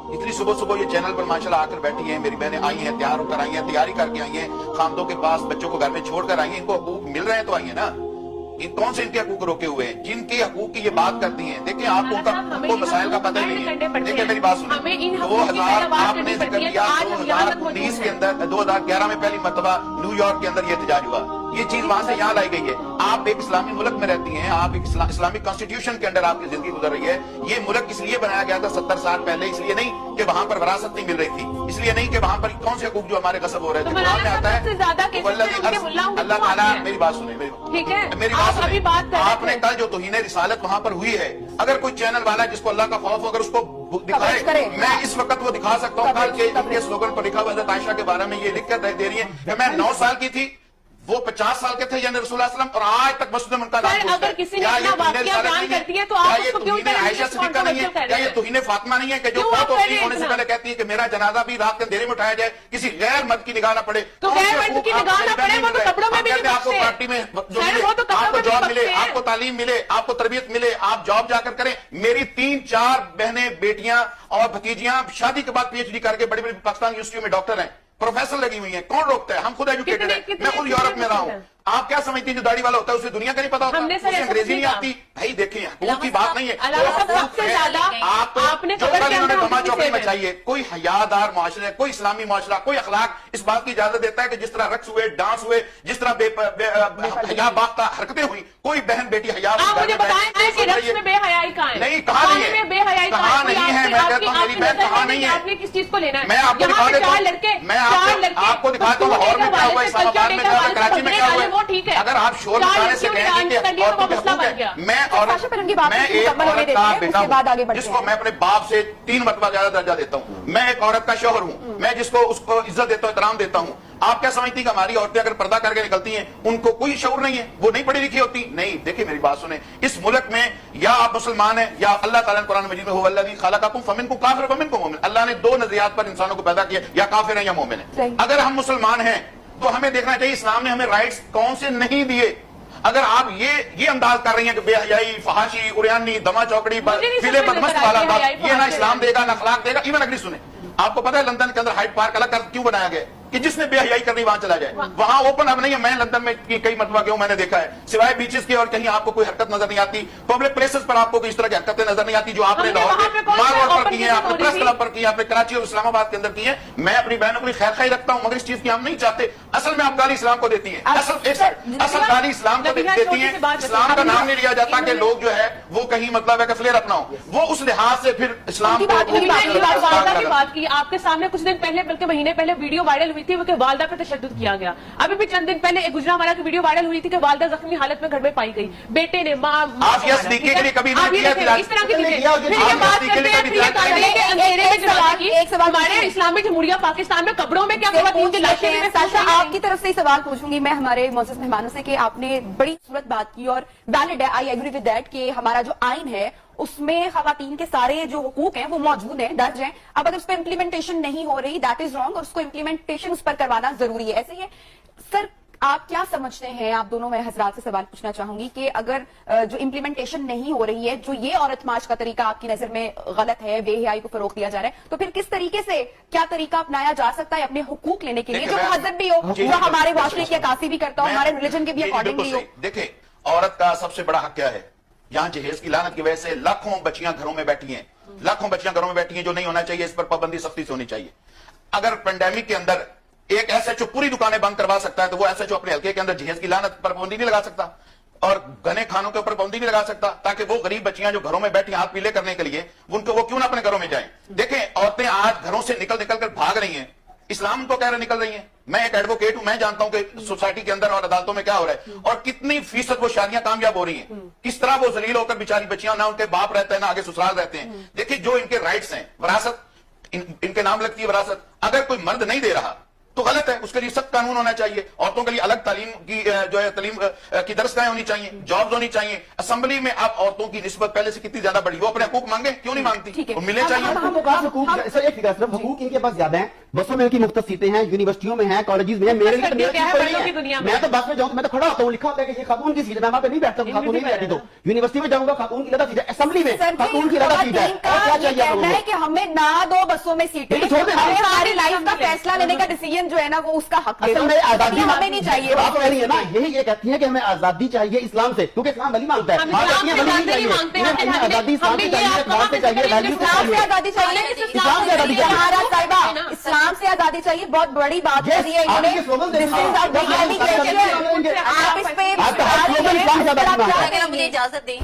इतनी सुबह सुबह ये चैनल पर माशाल्लाह आकर बैठी हैं, मेरी बहनें आई हैं, तैयार होकर आई हैं, तैयारी करके आई हैं, खामदों के पास बच्चों को घर में छोड़कर आई हैं, इनको हकूक मिल रहे हैं तो आई है ना। कौन से इनके हकूक रोके हुए हैं? जिनके हकूक की ये बात करती हैं, देखिए आपको उनको मसाइल का पता ही नहीं है। देखिए मेरी बात सुनिए, 2000 आपने जिक्र किया 2019 के अंदर, 2011 में पहली मरतबा न्यूयॉर्क के अंदर ये एहतजाज हुआ, ये चीज वहां से यहाँ लाई गई है। आप एक इस्लामी मुल्क में रहती हैं, आप एक इस्लामिक कॉन्स्टिट्यूशन के अंदर आपकी जिंदगी गुजर रही है। ये मुल्क इसलिए बनाया गया था 70 साल पहले, इसलिए नहीं कि वहां पर विरासत नहीं मिल रही थी, इसलिए नहीं कि वहां पर कौन से हकूक जो हमारे गसब हो रहे थे। कुरान में आता है अल्लाह ताला, मेरी बात सुने, ठीक है, मेरी बात सुने, आपने कल जो तौहीन रिसालत वहां पर हुई है, अगर कोई चैनल वाला जिसको अल्लाह का खौफ हो अगर उसको दिखाए, मैं इस वक्त वो दिखा सकता हूँ। कल के इनके स्लोगन पर लिखा हुआ हज़रत आयशा के बारे में ये लिख कर दे रही है कि मैं 9 साल की थी, वो 50 साल के थे यानी रसूलुल्लाह सल्लल्लाहु अलैहि वसल्लम, और आज तक मस्जिद में उनका नाम अगर किसी ने अपना वाकया बयान करती है तो आप उसको क्यों आयशा सिद्दीक़ा नहीं है? क्या ये तौहीन फातिमा नहीं है कि जो बहुत होने से पहले कहती है कि मेरा जनाजा भी रात के अंधेरे में उठाया जाए, किसी गैर मर्द की निगाह ना पड़े, तो गैर मर्द की निगाह ना पड़े, वो तो कपड़ों में भी नहीं आपको पार्टी में आपको जॉब मिले, आपको तालीम मिले, आपको तरबियत मिले, आप जॉब जाकर करें। मेरी 3-4 बहनें, बेटियां और भतीजियां शादी के बाद PhD करके बड़ी बड़ी पाकिस्तान यूनिवर्सिटी में डॉक्टर हैं, प्रोफेसर लगी हुई हैं। कौन रोकता है? हम खुद एजुकेटेड हैं, मैं खुद यूरोप में रहा हूं। आप क्या समझती हैं जो दाढ़ी वाला होता है उसे दुनिया का नहीं पता होता, उसे अंग्रेजी नहीं आती? भाई देखिए हकूक की बात नहीं है, आपने जो कल इन्होंने दमा चौकड़ी मचाई है, कोई हयादार मुआशरा, कोई इस्लामी मुआशरा, कोई अखलाक इस बात की इजाजत देता है कि जिस तरह रक्स हुए, डांस हुए, जिस तरह हया बाख्ता हरकतें हुई, कोई बहन बेटी हया नहीं, कहा नहीं है, कहा नहीं है, मैं कहता हूँ मेरी बहन कहा नहीं है। आपने किस चीज को लेना है? मैं आपको दिखा देता हूँ, मैं आपको दिखाता हूँ लाहौर में क्या हुआ, इस्लामाबाद में क्या हुआ, कराची में क्या हुआ। अगर आप शोर मचाने से कहेंगे मैं एक औरत का बेटा हूं जिसको मैं अपने बाप से 3 मरतबा ज्यादा दर्जा देता हूं, मैं एक औरत का शौहर हूं, मैं जिसको उसको इज्जत देता हूं, एहतराम देता हूं। आप क्या समझती कि हमारी औरतें अगर पर्दा करके निकलती हैं उनको कोई शऊर नहीं है, वो नहीं पढ़ी लिखी होती? नहीं। देखिए मेरी बात सुने, इस मुल्क में या आप मुसलमान हैं या अल्लाह ताला ने कुरान मजीद में हुवल्लज़ी खलक़कुम फमिनकुम काफिर व मिनकुम मोमिन, अल्लाह ने 2 नजरियात पर इंसानों को पैदा किया, या काफिर है या मोमिन है। अगर हम मुसलमान हैं तो हमें देखना चाहिए इस्लाम ने हमें राइट्स कौन से नहीं दिए। अगर आप ये अंदाज कर रही हैं कि बेहयाई, फहाशी, उरियानी, दमा चौकड़ी, फिले बदमस्त वाला बात, ये ना इस्लाम देगा ना अखलाक देगा। इवन अगली सुने, आपको पता है लंदन के अंदर हाइड पार्क अलग क्यों बनाया गया कि जिसने बेहयाई करनी वहां चला जाए, वहां ओपन अब नहीं है। मैं लंदन में कई मरतबा गया हूं, मैंने देखा है, सिवाय बीचेस के और कहीं आपको कोई हरकत नजर नहीं आती। पब्लिक प्लेसेस पर आपको इस तरह की हरकतें नजर नहीं आती जो आपने लाहौर में माल रोड पर की है, आपने प्रेस क्लब पर की है, आपने कराची और इस्लामाबाद के अंदर की है। मैं अपनी बहनों को खैर खाई रखता हूं, मगर इस चीज की हम नहीं चाहते। असल में आप गाली इस्लाम को देती है, असल गाली इस्लाम को देती है। इस्लाम का नाम नहीं लिया जाता कि लोग जो है वो कहीं मतलब है कि फ्लेयर अपना हो, वो उस लिहाज से फिर इस्लाम की बात की। आपके सामने कुछ दिन पहले, बल्कि महीने पहले वीडियो वायरल हुई थी कि वालदा पे तशद्दुद किया गया। अभी भी चंद दिन पहले एक गुजरांवाला की वीडियो वायरल हुई थी कि वालदा जख्मी हालत में घर में पाई गई, बेटे ने इस तरह की चीजें। हमारे इस्लामी जमहूरिया पाकिस्तान में कब्रों में क्या आपकी तरफ से सवाल पूछूंगी मैं हमारे मोअज़्ज़ज़ मेहमानों से कि आपने बड़ी खूबसूरत बात की और वैलिड है, आई एग्री विद दैट कि हमारा जो आइन है उसमें खवातीन के सारे जो हुकूक हैं वो मौजूद हैं, दर्ज हैं। अब अगर उस पर इम्प्लीमेंटेशन नहीं हो रही, दैट इज रॉन्ग, और उसको इम्प्लीमेंटेशन उस पर करवाना जरूरी है। ऐसे ही है सर, आप क्या समझते हैं? आप दोनों मैं हजरात से सवाल पूछना चाहूंगी कि अगर जो इम्प्लीमेंटेशन नहीं हो रही है, जो ये औरत मार्च का तरीका आपकी नजर में गलत है, बेहयाई को फरोग दिया जा रहा है, तो फिर किस तरीके से क्या तरीका अपनाया जा सकता है अपने हुकूक लेने के लिए, जो महजब भी हो, जो हमारे वाशरे की अक्कासी भी करता हो, हमारे रिलीजन के भी अकॉर्डिंग भी हो? देखिए औरत का सबसे बड़ा हक क्या है? यहाँ जहेज की लानत की वजह से लाखों बच्चियां घरों में बैठी हैं, लाखों बच्चियां घरों में बैठी हैं, जो नहीं होना चाहिए। इस पर पाबंदी सख्ती से होनी चाहिए। अगर पेंडेमिक के अंदर एक एसएचओ पूरी दुकानें बंद करवा सकता है तो वो एसएचओ अपने हल्के के अंदर जहेज की लानत पर पाबंदी नहीं लगा सकता और घने खानों के ऊपर पाबंदी नहीं लगा सकता, ताकि वो गरीब बच्चियां जो घरों में बैठी हाथ पीले करने के लिए उनको वो क्यों ना अपने घरों में जाएं। देखें औरतें आज घरों से निकल निकल कर भाग रही हैं, इस्लाम को कह रहे निकल रही हैं। मैं एक एडवोकेट हूं, मैं जानता हूं कि सोसाइटी के अंदर और अदालतों में क्या हो रहा है और कितनी फीसद वो शादियां कामयाब हो रही हैं, किस तरह वो जलील होकर बेचारी बच्चियां, ना उनके बाप रहते हैं ना आगे ससुराल रहते हैं। देखिए जो इनके राइट्स हैं, विरासत इनके नाम लगती है विरासत, अगर कोई मर्द नहीं दे रहा तो गलत है। उसके लिए सख्त कानून होना चाहिए, औरतों के लिए अलग तालीम की जो है तालीम की दरसगाहें होनी चाहिए, जॉब्स होनी चाहिए। असेंबली में आप औरतों की निस्बत पहले से कितनी ज्यादा बढ़ी, वो अपने हकूक मांगे, क्यों नहीं मांगती, वो मिलने चाहिए। हकूक इनके पास ज्यादा है, बसों में इनकी मुफ्त सीटें हैं, यूनिवर्सिटियों में हैं, कॉलेजेस में हैं। मेरे लिए मैं तो बस में जाऊँ तो मैं तो खड़ा होता हूँ, लिखा होता है कि ये खातून की सीट है, मैं वहां पे नहीं बैठता हूँ, खातून नहीं बैठी। तो यूनिवर्सिटी में जाऊंगा, खातून की ज्यादा सीट है, असेंबली में खातून की ज्यादा सीट है। क्या चाहिए कहना है कि हमें ना दो बसों में सीटें, हमें हमारी लाइफ का फैसला लेने का डिसीजन जो है ना वो उसका हक है, आजादी हमें नहीं चाहिए। बात नहीं है ना, यही ये कहती है कि हमें आजादी चाहिए इस्लाम से, क्योंकि इस्लाम वली मांगता है। आजादी इस्लाम से चाहिए, इस्लाम से चाहिए, इस्लाम से आजादी चाहिए, इस्लाम से आजादी चाहिए, महाराज साहिबा इस्लाम से आजादी चाहिए, बहुत बड़ी बात कर रही है इन्होंने। आप इस पे मुझे इजाजत दें।